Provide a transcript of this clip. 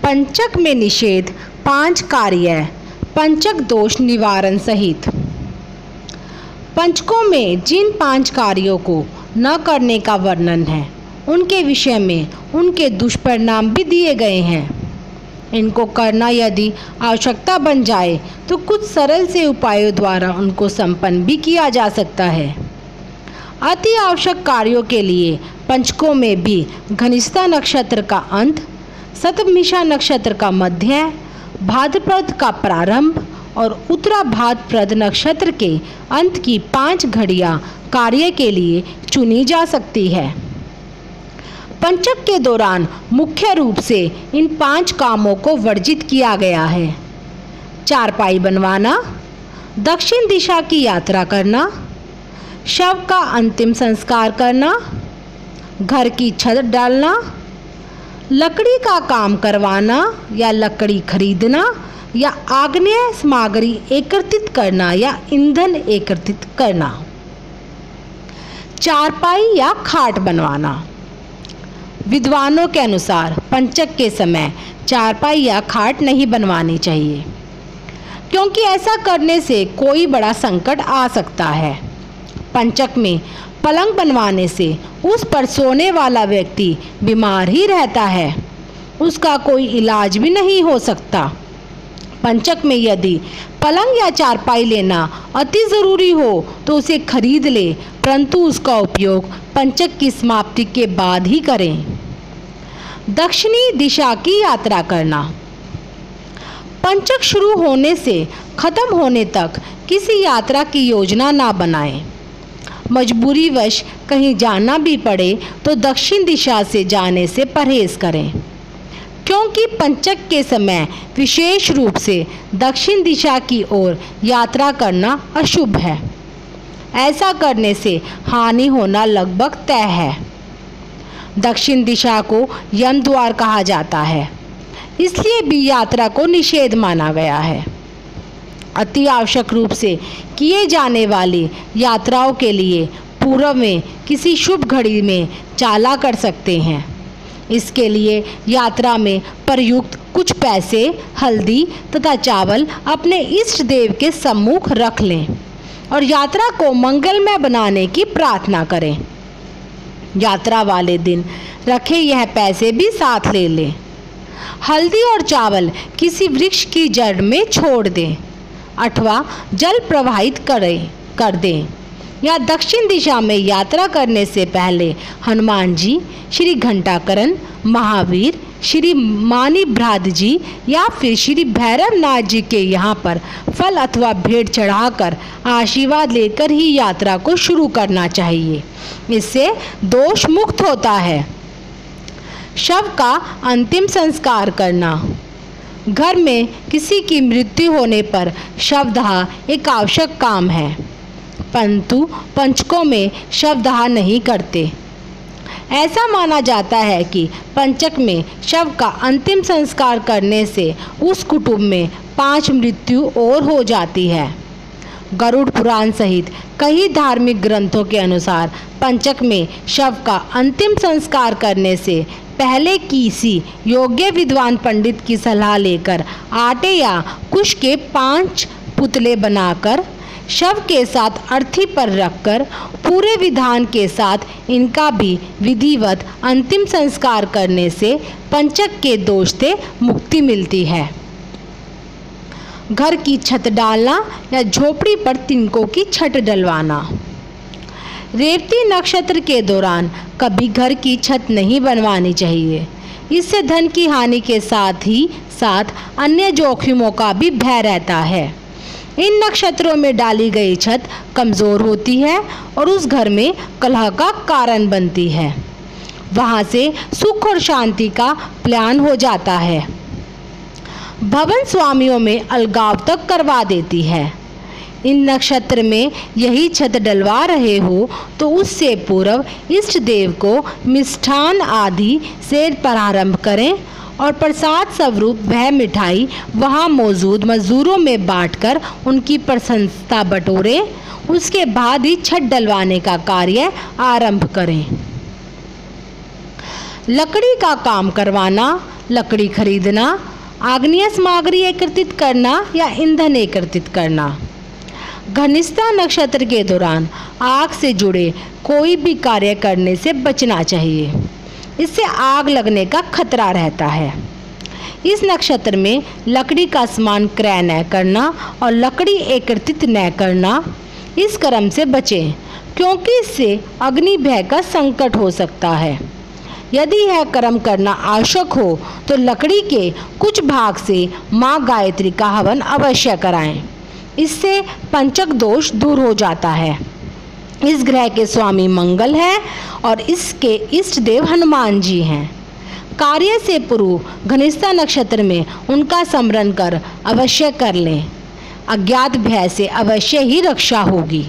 पंचक में निषेध 5 कार्य पंचक दोष निवारण सहित। पंचकों में जिन 5 कार्यों को न करने का वर्णन है उनके विषय में उनके दुष्परिणाम भी दिए गए हैं। इनको करना यदि आवश्यकता बन जाए तो कुछ सरल से उपायों द्वारा उनको संपन्न भी किया जा सकता है। अति आवश्यक कार्यों के लिए पंचकों में भी घनिष्ठा नक्षत्र का अंत, शतभिषा नक्षत्र का मध्य, भाद्रपद का प्रारंभ और उत्तरा भाद्रपद नक्षत्र के अंत की 5 घड़ियां कार्य के लिए चुनी जा सकती है। पंचक के दौरान मुख्य रूप से इन 5 कामों को वर्जित किया गया है। चारपाई बनवाना, दक्षिण दिशा की यात्रा करना, शव का अंतिम संस्कार करना, घर की छत डालना, लकड़ी का काम करवाना या लकड़ी खरीदना या आग्नेय सामग्री एकत्रित करना या ईंधन एकत्रित करना। चारपाई या खाट बनवाना। विद्वानों के अनुसार पंचक के समय चारपाई या खाट नहीं बनवानी चाहिए, क्योंकि ऐसा करने से कोई बड़ा संकट आ सकता है। पंचक में पलंग बनवाने से उस पर सोने वाला व्यक्ति बीमार ही रहता है, उसका कोई इलाज भी नहीं हो सकता। पंचक में यदि पलंग या चारपाई लेना अति ज़रूरी हो तो उसे खरीद ले, परंतु उसका उपयोग पंचक की समाप्ति के बाद ही करें। दक्षिणी दिशा की यात्रा करना। पंचक शुरू होने से खत्म होने तक किसी यात्रा की योजना ना बनाएं। मजबूरीवश कहीं जाना भी पड़े तो दक्षिण दिशा से जाने से परहेज करें, क्योंकि पंचक के समय विशेष रूप से दक्षिण दिशा की ओर यात्रा करना अशुभ है। ऐसा करने से हानि होना लगभग तय है। दक्षिण दिशा को यम द्वार कहा जाता है, इसलिए भी यात्रा को निषेध माना गया है। अति आवश्यक रूप से किए जाने वाली यात्राओं के लिए पूर्व में किसी शुभ घड़ी में चाला कर सकते हैं। इसके लिए यात्रा में प्रयुक्त कुछ पैसे, हल्दी तथा चावल अपने इष्ट देव के सम्मुख रख लें और यात्रा को मंगलमय बनाने की प्रार्थना करें। यात्रा वाले दिन रखे यह पैसे भी साथ ले लें। हल्दी और चावल किसी वृक्ष की जड़ में छोड़ दें अथवा जल प्रवाहित कर दें या दक्षिण दिशा में यात्रा करने से पहले हनुमान जी, श्री घंटाकरण, महावीर, श्री मानिभ्रात जी या फिर श्री भैरवनाथ जी के यहाँ पर फल अथवा भेंट चढ़ाकर आशीर्वाद लेकर ही यात्रा को शुरू करना चाहिए। इससे दोष मुक्त होता है। शव का अंतिम संस्कार करना। घर में किसी की मृत्यु होने पर शवदाह एक आवश्यक काम है, परंतु पंचकों में शवदाह नहीं करते। ऐसा माना जाता है कि पंचक में शव का अंतिम संस्कार करने से उस कुटुंब में 5 मृत्यु और हो जाती है। गरुड़ पुराण सहित कई धार्मिक ग्रंथों के अनुसार पंचक में शव का अंतिम संस्कार करने से पहले किसी योग्य विद्वान पंडित की सलाह लेकर आटे या कुश के 5 पुतले बनाकर शव के साथ अर्थी पर रखकर पूरे विधान के साथ इनका भी विधिवत अंतिम संस्कार करने से पंचक के दोष से मुक्ति मिलती है। घर की छत डालना या झोपड़ी पर तिनकों की छत डलवाना। रेवती नक्षत्र के दौरान कभी घर की छत नहीं बनवानी चाहिए। इससे धन की हानि के साथ ही साथ अन्य जोखिमों का भी भय रहता है। इन नक्षत्रों में डाली गई छत कमज़ोर होती है और उस घर में कलह का कारण बनती है। वहाँ से सुख और शांति का प्लान हो जाता है। भवन स्वामियों में अलगाव तक करवा देती है। इन नक्षत्र में यही छत डलवा रहे हो तो उससे पूर्व इष्ट देव को मिष्ठान आदि से प्रारंभ करें और प्रसाद स्वरूप वह मिठाई वहाँ मौजूद मजदूरों में बांटकर उनकी प्रशंसा बटोरें। उसके बाद ही छत डलवाने का कार्य आरंभ करें। लकड़ी का काम करवाना, लकड़ी खरीदना, आग्नेय सामग्री एकत्रित करना या ईंधन एकत्रित करना। घनिष्ठा नक्षत्र के दौरान आग से जुड़े कोई भी कार्य करने से बचना चाहिए, इससे आग लगने का खतरा रहता है। इस नक्षत्र में लकड़ी का सामान क्रय न करना और लकड़ी एकत्रित न करना, इस कर्म से बचें क्योंकि इससे अग्नि भय का संकट हो सकता है। यदि यह कर्म करना आवश्यक हो तो लकड़ी के कुछ भाग से माँ गायत्री का हवन अवश्य कराएं, इससे पंचक दोष दूर हो जाता है। इस ग्रह के स्वामी मंगल है और इसके इष्ट देव हनुमान जी हैं। कार्य से पूर्व घनिष्ठा नक्षत्र में उनका स्मरण कर अवश्य कर लें, अज्ञात भय से अवश्य ही रक्षा होगी।